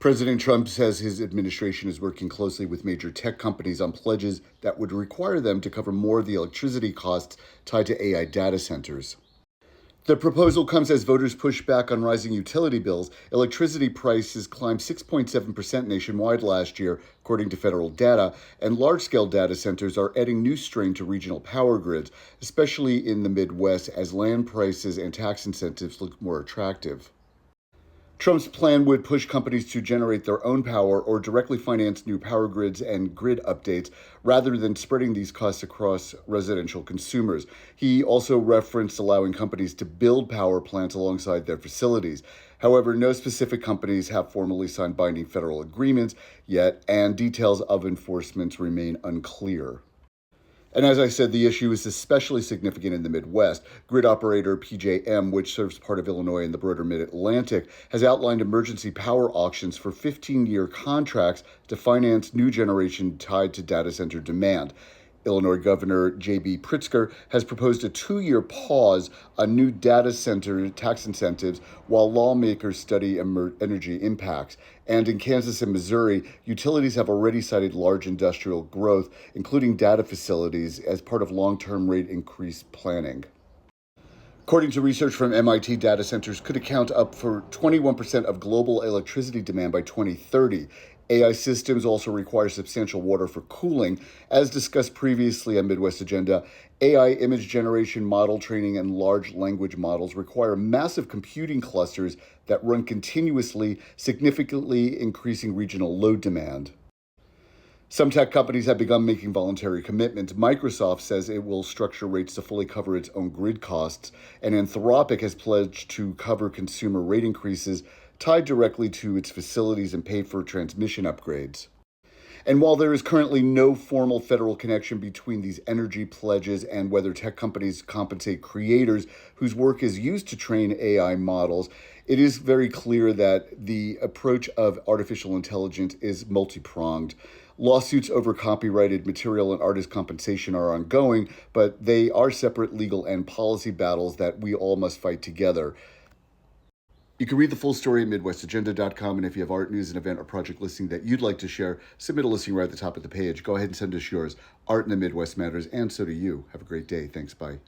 President Trump says his administration is working closely with major tech companies on pledges that would require them to cover more of the electricity costs tied to AI data centers. The proposal comes as voters push back on rising utility bills. Electricity prices climbed 6.7% nationwide last year, according to federal data, and large-scale data centers are adding new strain to regional power grids, especially in the Midwest, as land prices and tax incentives look more attractive. Trump's plan would push companies to generate their own power or directly finance new power grids and grid updates rather than spreading these costs across residential consumers. He also referenced allowing companies to build power plants alongside their facilities. However, no specific companies have formally signed binding federal agreements yet, and details of enforcement remain unclear. And as I said, the issue is especially significant in the Midwest. Grid operator PJM, which serves part of Illinois and the broader Mid-Atlantic, has outlined emergency power auctions for 15-year contracts to finance new generation tied to data center demand. Illinois Governor J.B. Pritzker has proposed a 2-year pause on new data center tax incentives while lawmakers study energy impacts. And in Kansas and Missouri, utilities have already cited large industrial growth, including data facilities, as part of long-term rate increase planning. According to research from MIT, data centers could account up for 21% of global electricity demand by 2030. AI systems also require substantial water for cooling. As discussed previously on Midwest Agenda, AI image generation, model training, and large language models require massive computing clusters that run continuously, significantly increasing regional load demand. Some tech companies have begun making voluntary commitments. Microsoft says it will structure rates to fully cover its own grid costs, and Anthropic has pledged to cover consumer rate increases tied directly to its facilities and pay for transmission upgrades. And while there is currently no formal federal connection between these energy pledges and whether tech companies compensate creators whose work is used to train AI models, it is very clear that the approach of artificial intelligence is multi-pronged. Lawsuits over copyrighted material and artist compensation are ongoing, but they are separate legal and policy battles that we all must fight together. You can read the full story at MidwestAgenda.com, and if you have art, news, an event, or project listing that you'd like to share, submit a listing right at the top of the page. Go ahead and send us yours. Art in the Midwest matters, and so do you. Have a great day. Thanks. Bye.